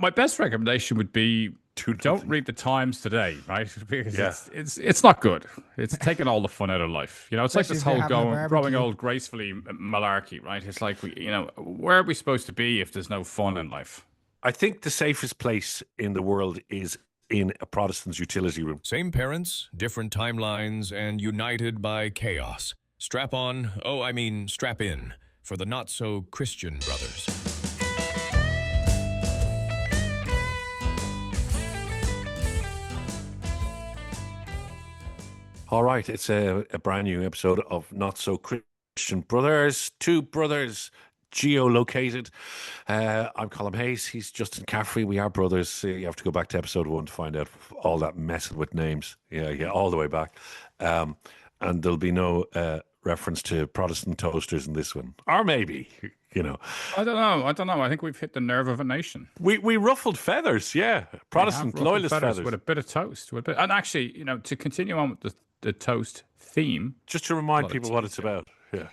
My best recommendation would be Do don't nothing. read the Times today, right? Because Yeah. it's not good. It's taking all the fun out of life. It's like Especially this if you're whole having a growing barbecue. old gracefully malarkey, right? It's like where are we supposed to be if there's no fun in life? I think the safest place in the world is in a Protestant's utility room. Same parents, different timelines, and united by chaos. Strap on, oh, I mean, strap in, for the not so Christian brothers. All right, it's a brand new episode of Not So Christian Brothers. Two brothers geolocated. I'm Colm Hayes. He's Justin Caffrey. We are brothers. You have to go back to episode 1 to find out all that messing with names. Yeah, all the way back. And there'll be no reference to Protestant toasters in this one, or maybe. I don't know. I think we've hit the nerve of a nation. We ruffled feathers, yeah. We have Protestant ruffled loyalist feathers feathers. with a bit of toast. And actually, to continue on with the toast theme, Just to remind well, people what it's about. Yeah.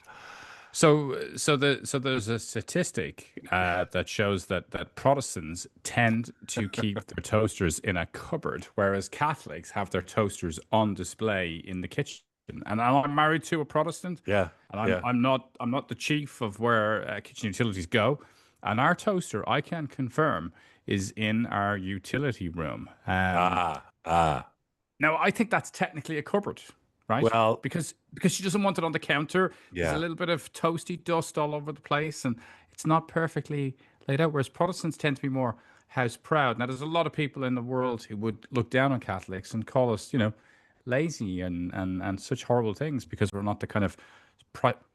So there's a statistic that shows that Protestants tend to keep their toasters in a cupboard, whereas Catholics have their toasters on display in the kitchen. And I'm married to a Protestant. Yeah. And Yeah. I'm not the chief of where kitchen utilities go. And our toaster, I can confirm, is in our utility room. Now, I think that's technically a cupboard, right? Well, because she doesn't want it on the counter. There's yeah. a little bit of toasty dust all over the place, and it's not perfectly laid out. Whereas Protestants tend to be more house proud. Now, there's a lot of people in the world who would look down on Catholics and call us, lazy and such horrible things because we're not the kind of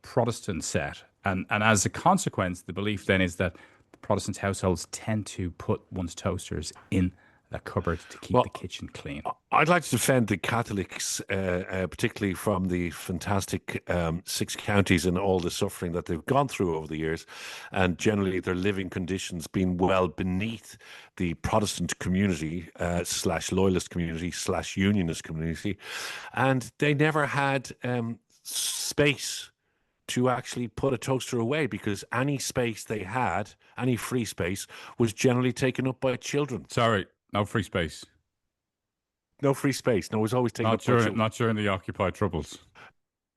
Protestant set. And as a consequence, the belief then is that Protestant households tend to put one's toasters in the cupboard to keep the kitchen clean. I'd like to defend the Catholics, particularly from the fantastic 6 counties and all the suffering that they've gone through over the years, and generally their living conditions being well beneath the Protestant community slash loyalist community slash unionist community, and they never had space to actually put a toaster away because any space they had, any free space, was generally taken up by children. Sorry, no free space. No free space. No, it was always taken up by children. Not during the Occupy Troubles.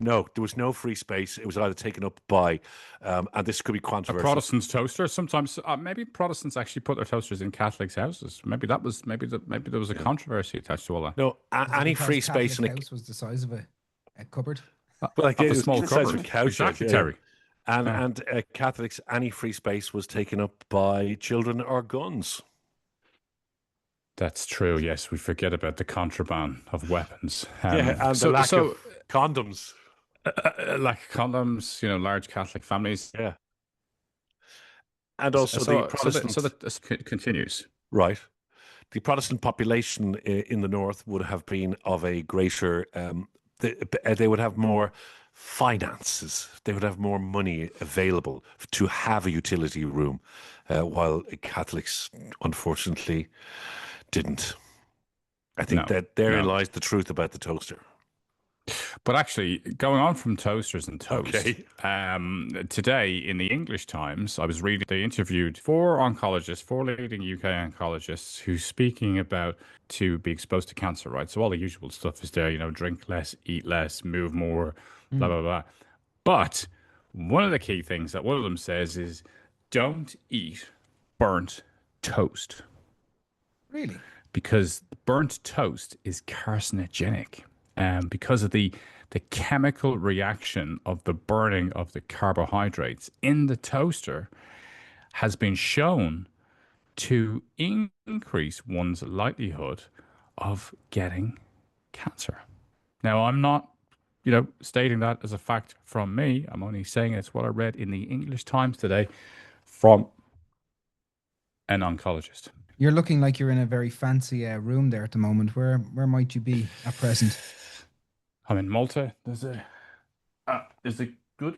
No, there was no free space. It was either taken up by, and this could be A controversial. Protestant's toaster. Sometimes, maybe Protestants actually put their toasters in Catholics' houses. Maybe there was a controversy attached to all that. No, any Because free space in Catholic house was the size of a cupboard. like Of it a was small the size of a cupboard. couch, Exactly, yeah. Terry. And Catholics, any free space was taken up by children or guns. That's true. Yes, we forget about the contraband of weapons. And the lack of condoms. Lack of condoms. Large Catholic families. Yeah. And also the Protestant. So that continues. Right. The Protestant population in the north would have been of a greater. They would have more finances. They would have more money available to have a utility room, while Catholics, unfortunately, didn't. I think that therein lies the truth about the toaster. But actually, going on from toasters and toast, Okay. Today in the English Times, I was reading, they interviewed four leading UK oncologists who's speaking about to be exposed to cancer, right? So all the usual stuff is there, drink less, eat less, move more, blah, blah, blah. But one of the key things that one of them says is don't eat burnt toast. Really? Because burnt toast is carcinogenic. Because of the chemical reaction of the burning of the carbohydrates in the toaster has been shown to increase one's likelihood of getting cancer. Now, I'm not, stating that as a fact from me. I'm only saying it's what I read in the English Times today from an oncologist. You're looking like you're in a very fancy room there at the moment. Where might you be at present? I'm in Malta. There's a good.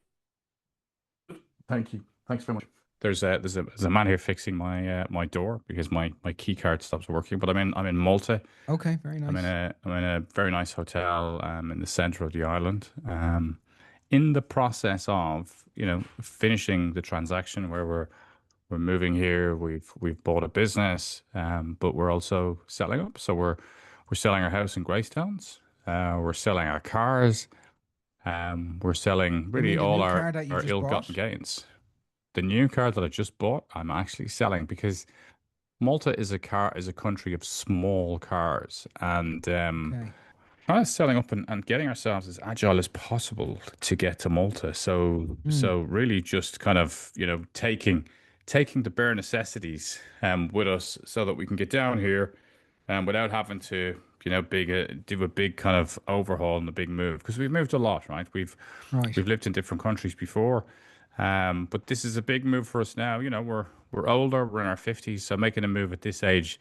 Thank you. Thanks very much. There's a man here fixing my door because my key card stops working. But I'm in Malta. Okay, very nice. I'm in a very nice hotel in the center of the island. In the process of finishing the transaction where we're We're moving here. We've bought a business, but we're also selling up. So we're selling our house in Greystones. We're selling our cars. We're selling You really mean the all new car that you our just bought? ill-gotten gains. The new car that I just bought, I'm actually selling because Malta is a country of small cars, and Okay. kind of selling up and getting ourselves as agile as possible to get to Malta. Hmm. So really just kind of, taking the bare necessities with us so that we can get down here without having to, do a big kind of overhaul and a big move because we've moved a lot, right? Right. We've lived in different countries before. But this is a big move for us now. We're older, we're in our 50s, so making a move at this age,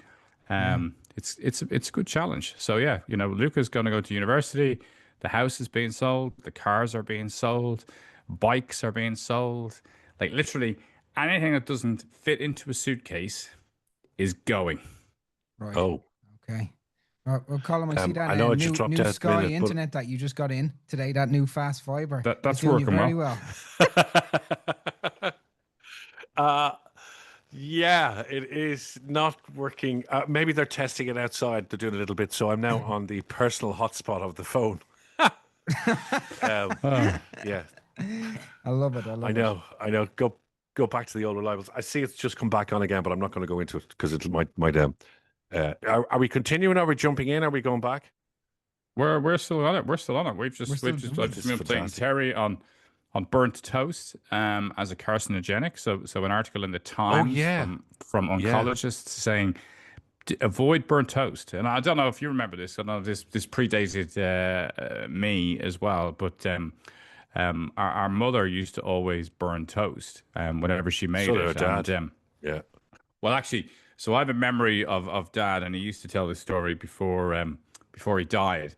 Yeah. it's a good challenge. So yeah, Luca's going to go to university. The house is being sold. The cars are being sold. Bikes are being sold. Like literally anything that doesn't fit into a suitcase is going. Right. Oh, Okay. Well, Colin, I see that I know I just new dropped out a Sky minute, but internet that you just got in today. That new fast fiber. It's That's doing you working very well. well. uh, yeah, it is not working. Maybe they're testing it outside. They're doing a little bit. So I'm now on the personal hotspot of the phone. Um, Oh, yeah, I love it. I I love it. know. I know. Go back to the old reliables. I see it's just come back on again, but I'm not going to go into it because it might. Are we continuing? Are we jumping in? Are we going back? we're still on it. We're still on it. We're still I doing just This is been playing fantastic. Terry on burnt toast as a carcinogenic. So an article in the Oh Times yeah, from yeah. oncologists saying avoid burnt toast. And I don't know if you remember this. I know this predated me as well, but our mother used to always burn toast whenever she So made did our it. And dad. Yeah. well, actually, so I have a memory of Dad, and he used to tell this story before he died.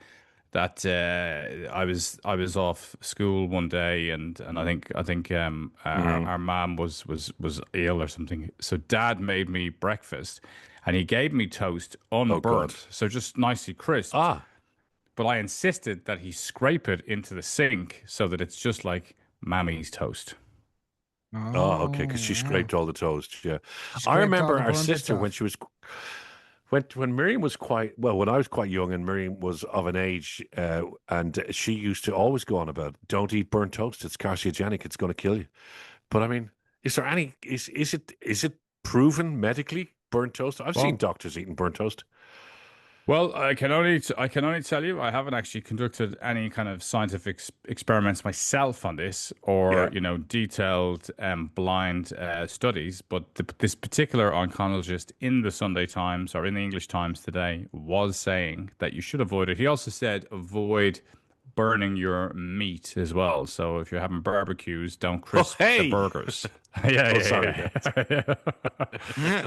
That I was off school one day, and I think Mm. our mom was ill or something. So Dad made me breakfast, and he gave me toast Oh God. unburnt, so just nicely crisped. Ah. But I insisted that he scrape it into the sink so that it's just like Mammy's toast. Oh, okay. Because Oh, she wow. scraped all the toast. Yeah. She I scraped all remember the our burn bits sister when off. she was when Miriam was quite well, when I was quite young and Miriam was of an age, and she used to always go on about don't eat burnt toast. It's carcinogenic. It's going to kill you. But I mean, is there any is it proven medically burnt toast? I've seen Well, doctors eating burnt toast. Well, I can only tell you I haven't actually conducted any kind of scientific experiments myself on this, or Yeah. detailed blind studies. But this particular oncologist in the Sunday Times or in the English Times today was saying that you should avoid it. He also said avoid burning your meat as well. So if you're having barbecues, don't Oh, crisp the hey. burgers. Yeah, Oh, sorry. yeah, yeah.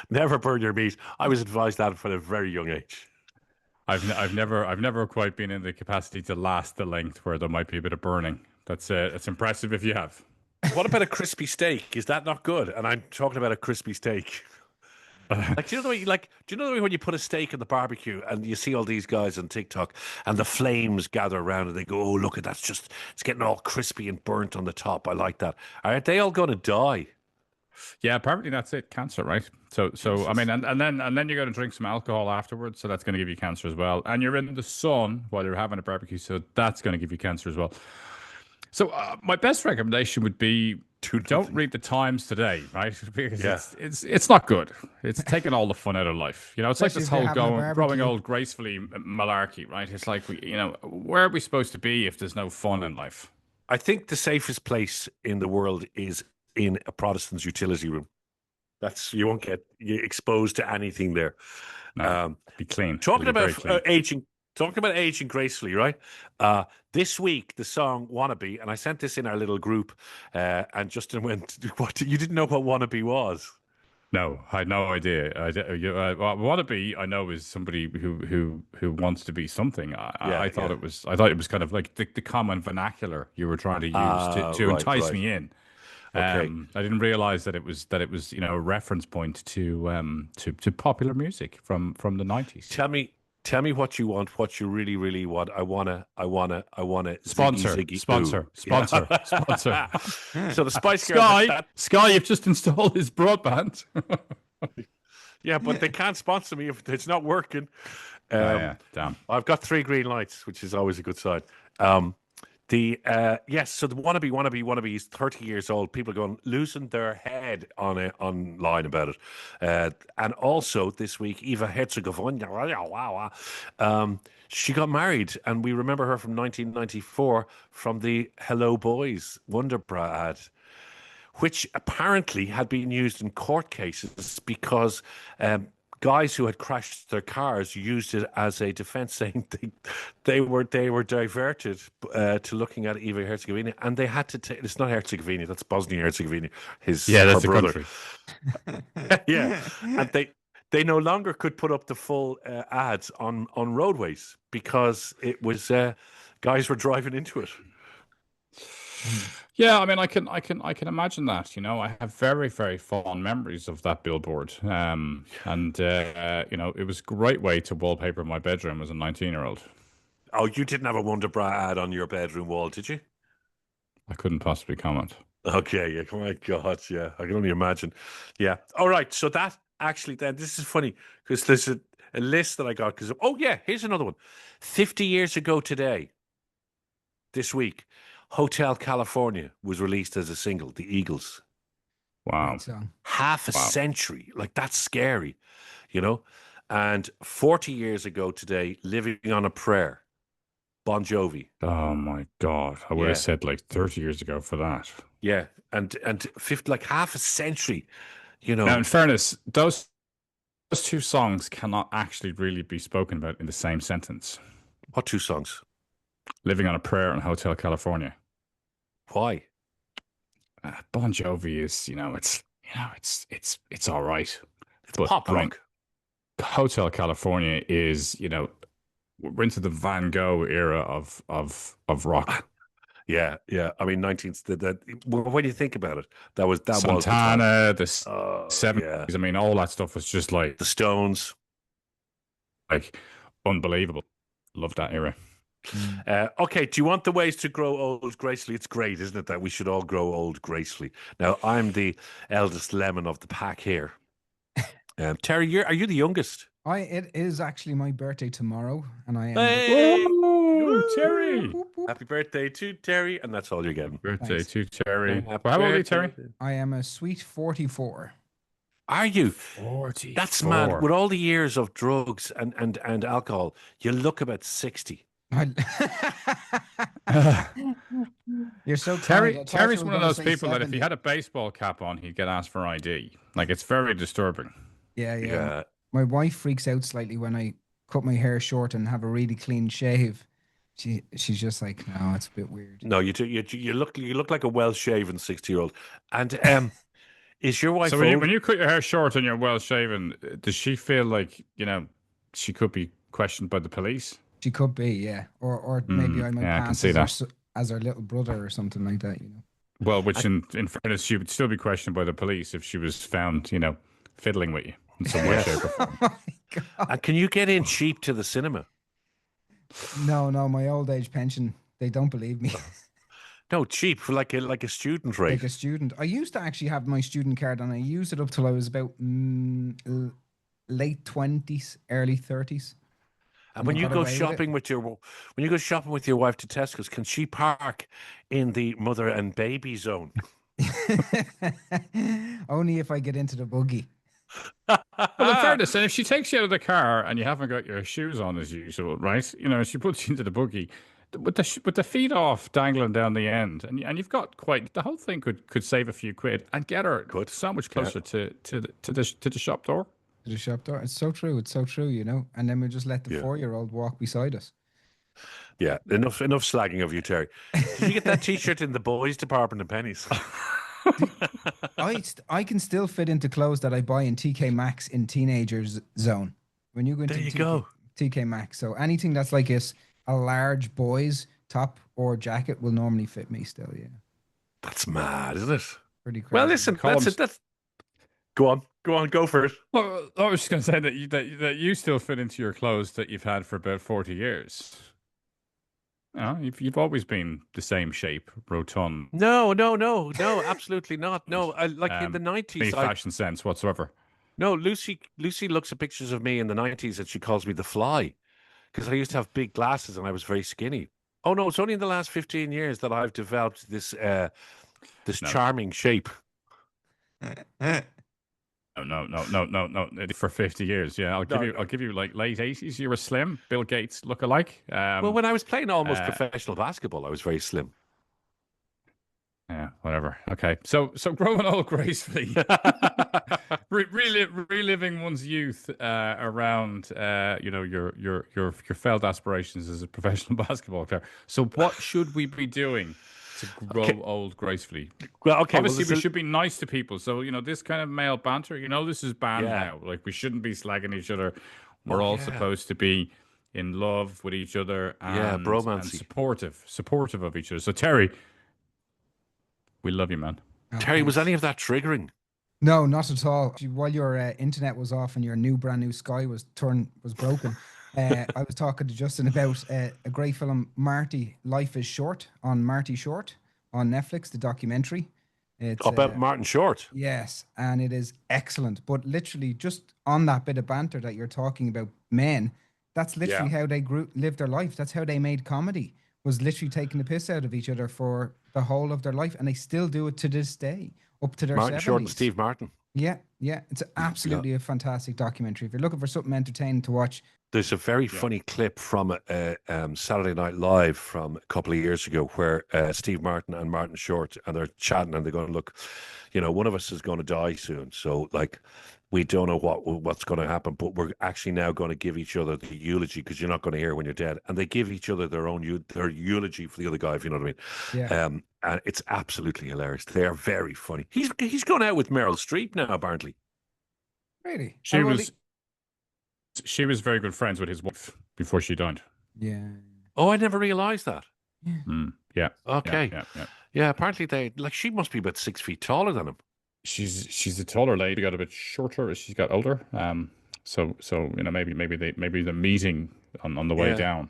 Never burn your meat. I was advised that from a very young age. I've never quite been in the capacity to last the length where there might be a bit of burning. That's impressive if you have. What about a crispy steak? Is that not good? And I'm talking about a crispy steak. Like, do you know the way? Do you know the way when you put a steak in the barbecue and you see all these guys on TikTok and the flames gather around and they go, "Oh, look at it's getting all crispy and burnt on the top. I like that." Aren't they all going to die? Yeah, apparently that's it, cancer, right? So I Jesus. mean, and then you're going to drink some alcohol afterwards, so that's going to give you cancer as well. And you're in the sun while you're having a barbecue, so that's going to give you cancer as well. So my best recommendation would be Do don't nothing. read the Times today, right? Because Yeah. it's not good. It's taking all the fun out of life. It's like Especially this if you're whole having a growing barbecue. old gracefully malarkey, right? It's like where are we supposed to be if there's no fun in life? I think the safest place in the world is in a Protestant's utility room. You won't get exposed to anything there. No, Um, be clean. It'll Talking be very about clean. aging gracefully, right? This week the song "Wannabe," and I sent this in our little group, and Justin went, "What? You didn't know what Wannabe was?" No, I had no idea. Wannabe, I know, is somebody who wants to be something. Yeah, I thought yeah. it was kind of like the common vernacular you were trying to use to Right, entice right. me in. Okay. I didn't realize that it was a reference point to popular music from the 90s. Tell me, Tell me what you want, what you really, really want. I wanna Sponsor, ziggy, ziggy, sponsor, ooh. sponsor, Yeah. sponsor. So the Spice Girls, Sky, you've just installed his broadband. yeah, but they can't sponsor me if it's not working. Yeah, damn. I've got 3 green lights, which is always a good sign. Yes, so the wannabe is 30 years old. People are going losing their head on it online about it. And also this week, Eva Herzegovina, she got married, and we remember her from 1994 from the Hello Boys Wonder Bra ad, which apparently had been used in court cases because guys who had crashed their cars used it as a defense, saying they were diverted to looking at Eva Herzegovina, and they had to take. It's not Herzegovina, that's Bosnia Herzegovina. Her the brother. country. Yeah, and they no longer could put up the full ads on roadways because it was guys were driving into it. Yeah, I mean, I can imagine that. You know, I have very, very fond memories of that billboard. And you know, it was a great way to wallpaper my bedroom as a 19-year-old. Oh, you didn't have a Wonder Bra ad on your bedroom wall, did you? I couldn't possibly comment. Okay, yeah, oh my God, yeah, I can only imagine. Yeah, all right, so that actually, then this is funny because there's a list that I got because, oh yeah, here's another one. 50 years ago today, this week, Hotel California was released as a single, the Eagles. Wow. Great song. Half a century, like that's scary, you know? And 40 years ago today, Living on a Prayer, Bon Jovi. Oh my God. I would Yeah. have said like 30 years ago for that. Yeah, and 50, like half a century, you know. Now, in fairness, those two songs cannot actually really be spoken about in the same sentence. What 2 songs? Living on a Prayer and Hotel California. Why? Bon Jovi is, it's all right. It's pop rock. I mean, Hotel California is, we're into the Van Gogh era of rock. Yeah. I mean, 19th. When you think about it, that was Santana, the time. 70s. Yeah. I mean, all that stuff was just like The Stones, like unbelievable. Love that era. Okay, do you want the ways to grow old gracefully? It's great, isn't it, that we should all grow old gracefully? Now, I'm the eldest lemon of the pack here. Terry, are you the youngest? It is actually my birthday tomorrow, and I am. Hey! Woo, Terry! Happy birthday to Terry, and that's all you're getting. Birthday Thanks. to Terry. Happy Well, how old are you, birthday. Terry? I am a sweet 44. Are you? 40. That's mad. With all the years of drugs and alcohol, you look about 60. You're so kind. I thought Terry's you were one of gonna those say people that if 70. he had a baseball cap on, he'd get asked for ID. Like, it's very disturbing. Yeah. My wife freaks out slightly when I cut my hair short and have a really clean shave. She's just like, no, it's a bit weird. No, you do. You look like a well-shaven 60-year-old. And is your wife So old? when you cut your hair short and you're well shaven, does she feel like, she could be questioned by the police? She could be, yeah. Or maybe I might yeah, I can pass see as her little brother or something like that, Well, which in fairness, she would still be questioned by the police if she was found, fiddling with you in some way, shape, or form. Oh my God. And can you get in cheap to the cinema? No, my old age pension, they don't believe me. No, cheap for like a student rate. Like a student. I used to actually have my student card, and I used it up till I was about late 20s, early 30s. And when you go shopping with your wife to Tesco's, can she park in the mother and baby zone? Only if I get into the buggy. Well, in fairness, and if she takes you out of the car and you haven't got your shoes on as usual, right? She puts you into the buggy with the feet off, dangling down the end, and you've got the whole thing could save a few quid and get her so much closer to the shop door. To the shop door. It's so true. And then we just let the 4-year-old walk beside us. Yeah, enough slagging of you, Terry. Did you get that T-shirt in the boys' department of pennies? I can still fit into clothes that I buy in TK Maxx in teenagers zone. When you go into TK Maxx, so anything that's like a large boy's top or jacket will normally fit me still. Yeah, that's mad, isn't it? Pretty crazy. Well, listen, that's it. Go on. Go on, go for it. Well, I was just going to say that you still fit into your clothes that you've had for about 40 years. You know, you've always been the same shape, rotund. No, absolutely not. No, like in the 90s, any fashion sense whatsoever. No, Lucy looks at pictures of me in the 90s and she calls me the Fly because I used to have big glasses and I was very skinny. Oh no, it's only in the last 15 years that I've developed this charming shape. No. For 50 years, yeah. I'll give you like late 80s. You were slim, Bill Gates look-alike. Well, when I was playing almost professional basketball, I was very slim. Yeah, whatever. Okay, so growing old gracefully, reliving one's youth around your failed aspirations as a professional basketball player. So what should we be doing to grow old gracefully? Well, okay. Obviously, we should be nice to people. So this kind of male banter, this is banned now. Like we shouldn't be slagging each other. We're all supposed to be in love with each other and supportive of each other. So Terry. We love you, man. Terry, was any of that triggering? No, not at all. While your internet was off and your brand new Sky was broken, I was talking to Justin about a great film, Marty, Life is Short, on Marty Short on Netflix, the documentary. It's about Martin Short. Yes, and it is excellent. But literally, just on that bit of banter that you're talking about, men, that's literally how they lived their life. That's how they made comedy. Was literally taking the piss out of each other for the whole of their life, and they still do it to this day, up to their 70s. Martin Short and Steve Martin. Yeah. It's absolutely a fantastic documentary. If you're looking for something entertaining to watch. There's a very funny clip from Saturday Night Live from a couple of years ago where Steve Martin and Martin Short, and they're chatting and they're going, look, one of us is going to die soon. So, like, we don't know what's going to happen, but we're actually now going to give each other the eulogy because you're not going to hear when you're dead. And they give each other their eulogy for the other guy, if you know what I mean. Yeah. And it's absolutely hilarious. They are very funny. He's gone out with Meryl Streep now, apparently. Really? She was very good friends with his wife before she died. Yeah. Oh, I never realised that. Yeah. Okay. Yeah, apparently she must be about 6 feet taller than him. She's a taller lady, got a bit shorter as she got older. So maybe the meeting on the way down.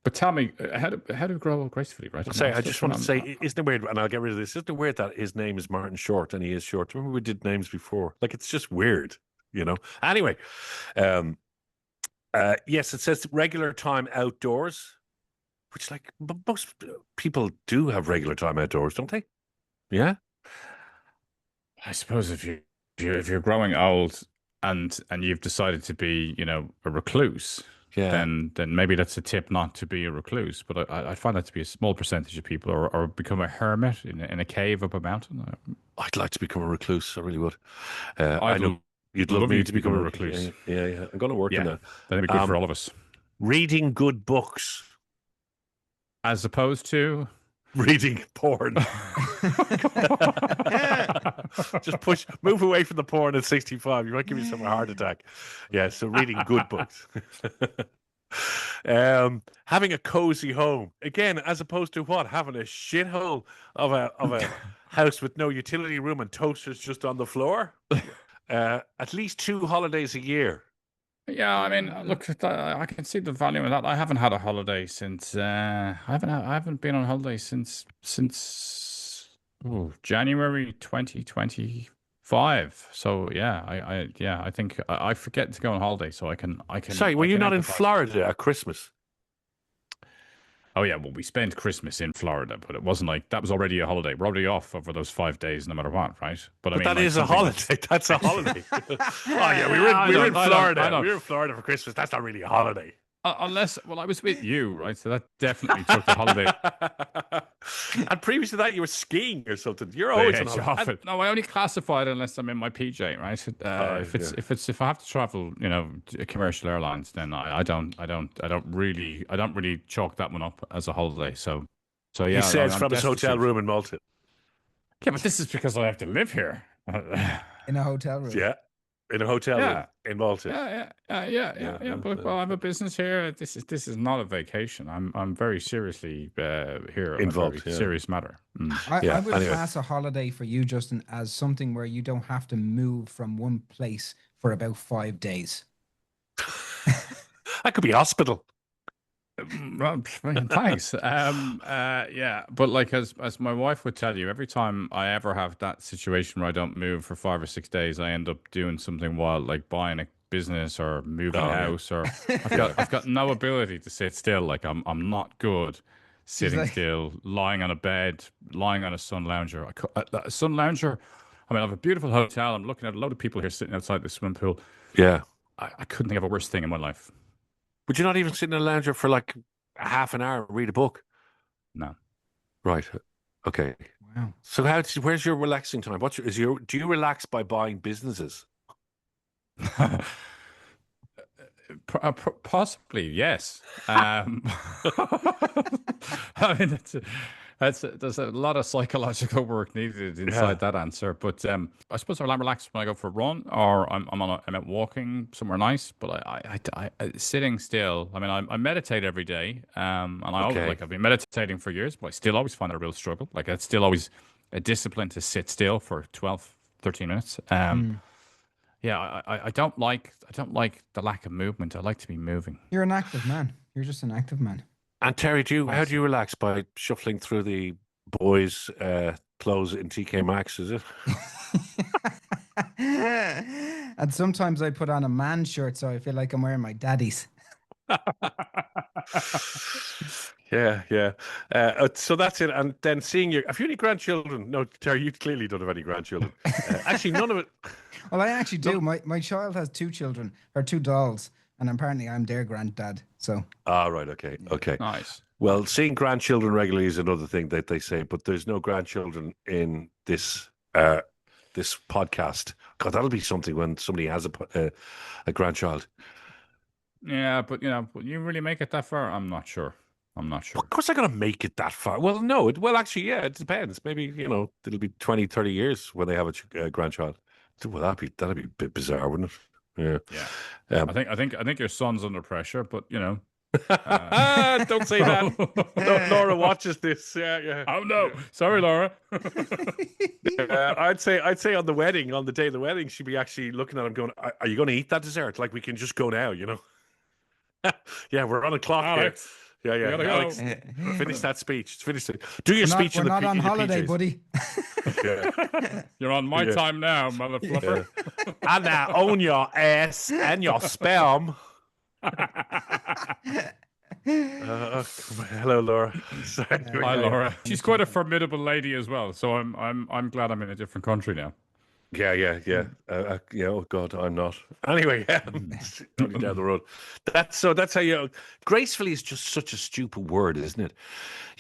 But tell me, how to grow gracefully, right? Sorry, I just want to say, isn't it weird? And I'll get rid of this. Isn't it weird that his name is Martin Short and he is short? Remember we did names before? Like it's just weird, Anyway, yes, it says regular time outdoors, which like most people do have regular time outdoors, don't they? Yeah. I suppose if you're growing old and you've decided to be, a recluse, then maybe that's a tip not to be a recluse. But I find that to be a small percentage of people, or become a hermit in a cave up a mountain. I'd like to become a recluse. I really would. I know you'd love me to become a recluse. Yeah. I'm going to work on that. That'd be good for all of us. Reading good books, as opposed to reading porn. Just move away from the porn at 65. You might give yourself a heart attack. Yeah, so reading good books. Having a cozy home. Again, as opposed to what? Having a shithole of a house with no utility room and toasters just on the floor. At least 2 holidays a year. Yeah, I mean, look, I can see the value in that. I haven't had a holiday since I haven't been on holiday since January 2025. So yeah, I think I forget to go on holiday, so I can. Sorry, were you not in Florida at Christmas? Oh yeah, well we spent Christmas in Florida, but it wasn't like that was already a holiday. We're already off over those 5 days, no matter what, right? But I mean, that is a holiday. That's a holiday. Oh yeah, we were in Florida. We were in Florida for Christmas. That's not really a holiday. Unless, I was with you, right? So that definitely took the holiday. And previous to that, you were skiing or something. You're always on holiday. No, I only classify it unless I'm in my PJ, right? If I have to travel, commercial airlines, then I don't really chalk that one up as a holiday. So yeah. He says from his hotel room in Malta. Yeah, but this is because I have to live here in a hotel room. Yeah. in a hotel Yeah. in Malta. Yeah. But well, I have a business here. This is not a vacation. I'm very seriously here on a very Involved, yeah. serious matter. I would anyway. class a holiday for you, Justin, as something where you don't have to move from one place for about 5 days. That could be hospital. Well, thanks. Yeah, but like as my wife would tell you, every time I ever have that situation where I don't move for 5 or 6 days, I end up doing something wild, like buying a business or moving a house, or I've got no ability to sit still. Like I'm not good sitting still, lying on a bed, lying on a sun lounger. A sun lounger. I mean, I have a beautiful hotel. I'm looking at a load of people here sitting outside the swimming pool. Yeah. I couldn't think of a worse thing in my life. Would you not even sit in a lounger for like a half an hour, read a book? No. Right. Okay. Wow. So where's your relaxing time? Do you relax by buying businesses? Possibly, yes. I mean, there's a lot of psychological work needed inside that answer. But I suppose I'm relaxed when I go for a run, or I'm out walking somewhere nice. But I sitting still. I mean, I meditate every day, and I've been meditating for years, but I still always find it a real struggle. Like it's still always a discipline to sit still for 12, 13 minutes. Yeah, I don't like the lack of movement. I like to be moving. You're an active man. You're just an active man. And Terry, how do you relax? By shuffling through the boys' clothes in TK Maxx, is it? And sometimes I put on a man shirt so I feel like I'm wearing my daddy's. Yeah. So that's it. And then have you any grandchildren? No, Terry, you clearly don't have any grandchildren. Actually, none of it. Well, I actually do. My child has 2 children, or 2 dolls, and apparently I'm their granddad. So. Right. Okay. Nice. Well, seeing grandchildren regularly is another thing that they say, but there's no grandchildren in this podcast. God, that'll be something when somebody has a grandchild. Yeah, but will you really make it that far? I'm not sure. Of course, I'm going to make it that far. Well, no. Actually, yeah, it depends. Maybe, it'll be 20, 30 years when they have a grandchild. Well, that'd be a bit bizarre, wouldn't it? Yeah. I think your son's under pressure, but don't say that. No, Laura watches this. Yeah. Oh no, sorry, Laura. I'd say on the day of the wedding, she'd be actually looking at him, going, "Are you going to eat that dessert? Like we can just go now, Yeah, we're on a clock, Alex. here. Yeah. Alex, finish that speech. Finish it. Do your speech. We're not on holiday, buddy. You're on my time now, mother fluffer. And now own your ass and your sperm. Hello, Laura. Hi, Laura. She's quite a formidable lady as well. So I'm glad I'm in a different country now. Yeah. Oh God, I'm not. Anyway, only down the road. That's how gracefully is just such a stupid word, isn't it?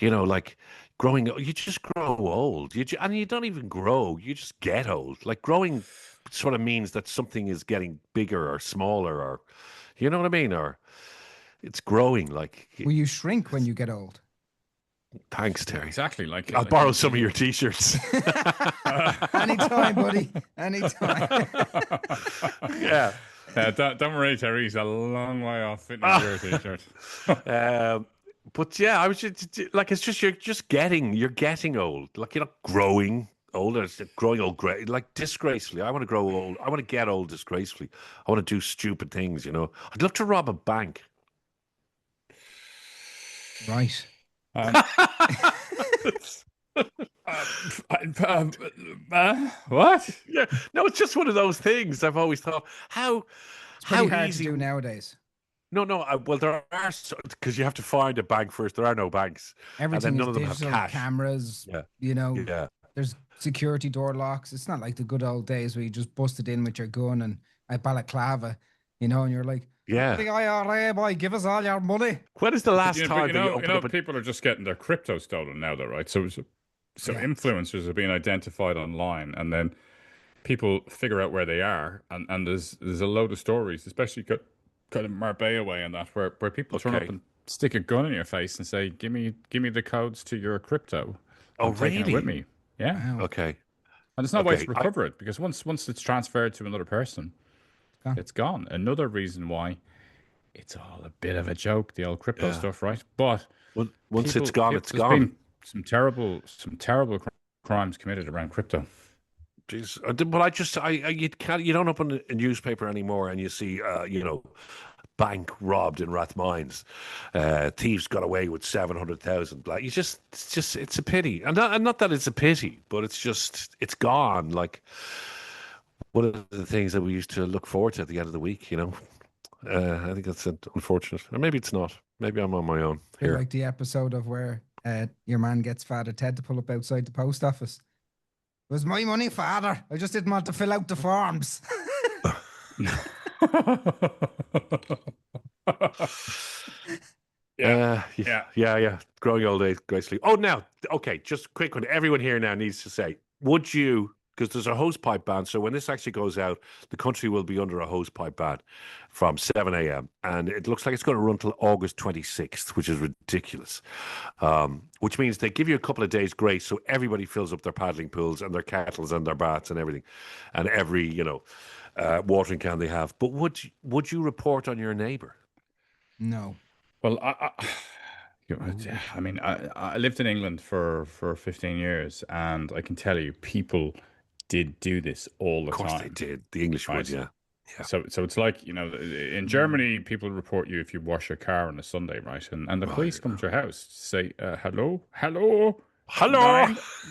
Like growing. You just grow old. And you don't even grow. You just get old. Like growing sort of means that something is getting bigger or smaller, or you know what I mean, or it's growing. Like will you shrink when you get old? Thanks, Terry. Exactly. I'll borrow some of your t-shirts. Anytime, buddy. Anytime. Yeah. Don't worry, Terry. He's a long way off fitting your t-shirt. But yeah, I was just like, it's just you're getting old. Like you're not growing older. It's growing old. Like disgracefully. I want to grow old. I want to get old disgracefully. I want to do stupid things. I'd love to rob a bank. Right. What? Yeah, no, it's just one of those things. I've always thought how hard easy to do nowadays. No. Well, there are, because you have to find a bank first. There are no banks. Everything and then none is of them digital, have cash. cameras. Yeah. Yeah. There's security door locks. It's not like the good old days where you just busted in with your gun and a balaclava, and you're like, yeah, the IRA boy, give us all your money. When is the last time people are just getting their crypto stolen now, though, right? So influencers are being identified online, and then people figure out where they are, and there's a load of stories, especially kind of Marbella way and that, where people turn up and stick a gun in your face and say, "Give me the codes to your crypto." Oh, I'm taking really? it with me. Yeah. Wow. Okay. And there's no way to recover it, because once it's transferred to another person, It's gone. Another reason why it's all a bit of a joke, the old crypto stuff, right? But once it's gone, it's there's gone. been some terrible crimes committed around crypto. Jeez. But you don't open a newspaper anymore and you see, bank robbed in Rathmines. Thieves got away with 700,000. Like it's a pity. And not that it's a pity, but it's gone. Like one of the things that we used to look forward to at the end of the week, I think that's unfortunate. Or maybe it's not. Maybe I'm on my own here. Like the episode of where your man gets Father Ted to pull up outside the post office. It was my money, Father. I just didn't want to fill out the forms. Yeah. Growing old age gracefully. Oh, now, okay, just a quick one. Everyone here now needs to say, would you, because there's a hosepipe ban, so when this actually goes out, the country will be under a hosepipe ban from 7 a.m. And it looks like it's going to run till August 26th, which is ridiculous. Which means they give you a couple of days grace so everybody fills up their paddling pools and their kettles and their baths and everything. And every, watering can they have. But would you report on your neighbour? No. Well, I lived in England for 15 years, and I can tell you, people did do this all the time. Of course they did. The English would, yeah. So it's like, in Germany, people report you if you wash your car on a Sunday, right? And the police come to your house to say, hello.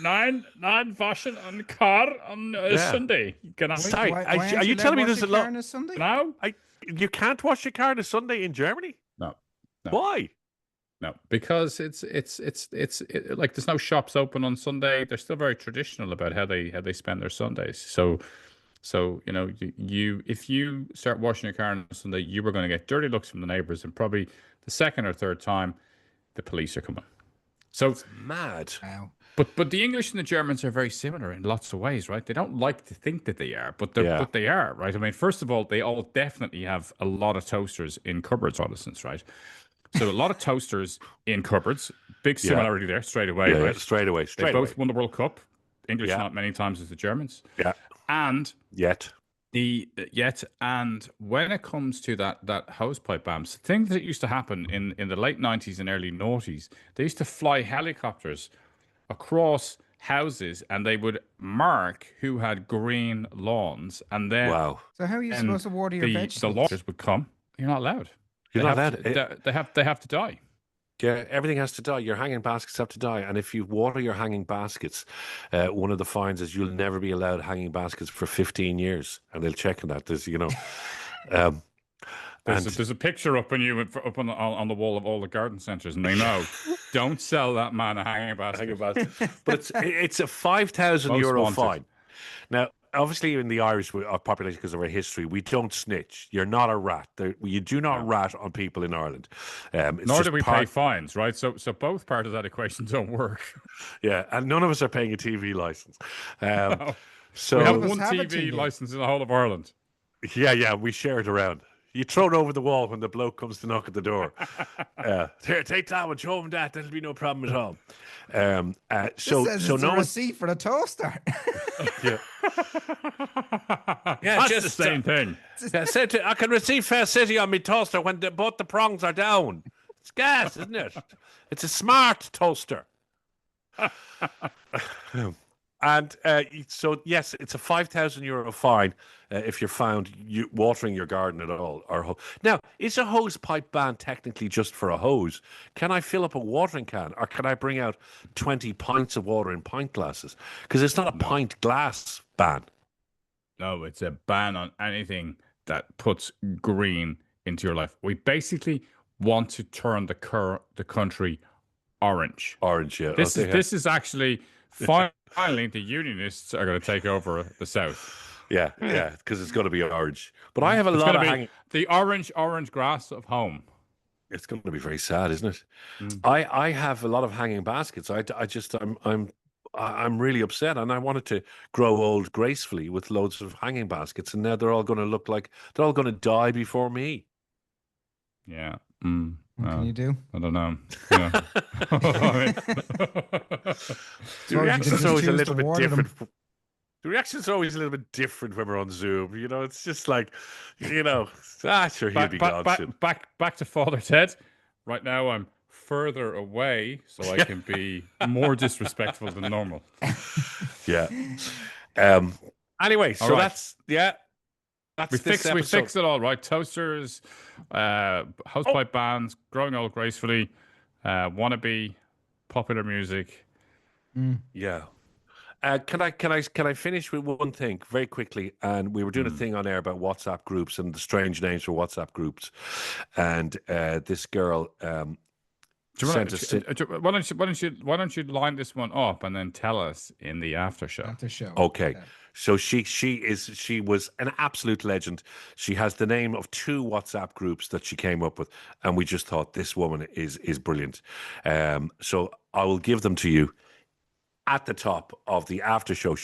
Nine waschen on car on Sunday. Sorry, are you telling me there's a lot on a Sunday? No, you can't wash your car on a Sunday in Germany? No. Why? No, because it's like there's no shops open on Sunday. They're still very traditional about how they spend their Sundays. So if you start washing your car on Sunday, you were going to get dirty looks from the neighbours, and probably the second or third time, the police are coming. So it's mad. Wow. But the English and the Germans are very similar in lots of ways, right? They don't like to think that they are, but they are, right? I mean, first of all, they all definitely have a lot of toasters in cupboards, Protestants, right? So a lot of toasters in cupboards. Big similarity there straight away, right? Yeah, straight away. They both won the World Cup. English not many times as the Germans. Yeah. And Yet and when it comes to that hosepipe bans, the thing that used to happen in the late 90s and early noughties, they used to fly helicopters across houses and they would mark who had green lawns, and then So how are you supposed to water your vegetables? The lawyers would come. You're not allowed. You're not allowed. They have to die. Yeah, everything has to die. Your hanging baskets have to die. And if you water your hanging baskets, one of the fines is you'll never be allowed hanging baskets for 15 years. And they'll check on that. There's, there's a picture up on you up on the wall of all the garden centres, and they know don't sell that man a hanging basket. But it's a €5,000 fine. Now, obviously, in the Irish population, because of our history, we don't snitch. You're not a rat. You do not rat on people in Ireland. Nor do we pay fines, right? So both parts of that equation don't work. Yeah, and none of us are paying a TV license. No. So we have one TV license in the whole of Ireland. Yeah, we share it around. You throw it over the wall when the bloke comes to knock at the door. Here, take that one, show him that. There'll be no problem at all. So it's no a receipt for the toaster. That's just the same thing. I can receive Fair City on my toaster when both the prongs are down. It's gas, isn't it? It's a smart toaster. And so, yes, it's a €5,000 fine if you're found watering your garden at all. Now, is a hose pipe ban technically just for a hose? Can I fill up a watering can, or can I bring out 20 pints of water in pint glasses? Because it's not a pint glass ban. No, it's a ban on anything that puts green into your life. We basically want to turn the country orange. Orange, yeah. This is actually... Finally, the Unionists are going to take over the South. Yeah, because it's going to be orange. But I have a lot of the orange grass of home. It's going to be very sad, isn't it? Mm. I have a lot of hanging baskets. I'm really upset, and I wanted to grow old gracefully with loads of hanging baskets, and now they're all going to look like they're all going to die before me. Yeah. What can you do? I don't know. Yeah. The reaction's always a little bit different. the reactions are always a little bit different when we're on Zoom. You know, it's just like, sure, he'll be gone soon. Back to Father Ted. Right now, I'm further away, so I can be more disrespectful than normal. Yeah. Anyway, so right. that's we fixed it all, right? Toasters, Hosepipe bands, growing old gracefully, Wannabe, popular music. Yeah. Can I finish with one thing very quickly? And we were doing a thing on air about WhatsApp groups and the strange names for WhatsApp groups, and this girl sent us. Why don't you line this one up and then tell us in the after show? After show. Okay. So she was an absolute legend. She has the name of 2 WhatsApp groups that she came up with, and we just thought this woman is brilliant. So I will give them to you at the top of the after show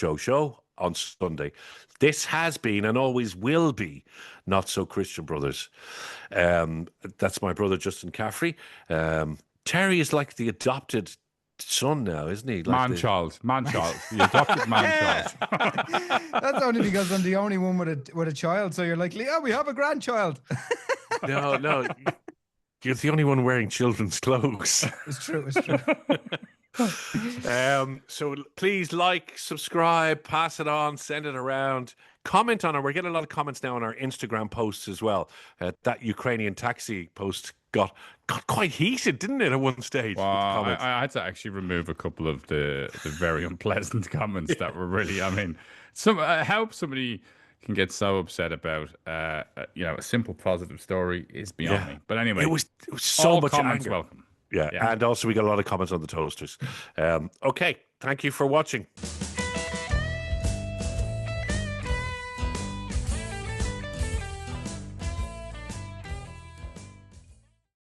on Sunday. This has been and always will be Not So Christian Brothers. That's my brother Justin Caffrey. Terry is like the adopted son now, isn't he? Like man-child. The adopted man-child. That's only because I'm the only one with a child. So you're like, yeah, we have a grandchild. No. You're the only one wearing children's clothes. It's true. So please like, subscribe, pass it on, send it around, comment on it. We're getting a lot of comments now on our Instagram posts as well. That Ukrainian taxi post got quite heated, didn't it, at one stage? Well, I had to actually remove a couple of the very unpleasant comments that were really, I mean, how somebody can get so upset about a simple positive story is beyond me. But anyway, it was so all much comments anger. welcome. Yeah, and also we got a lot of comments on the toasters. Okay, thank you for watching.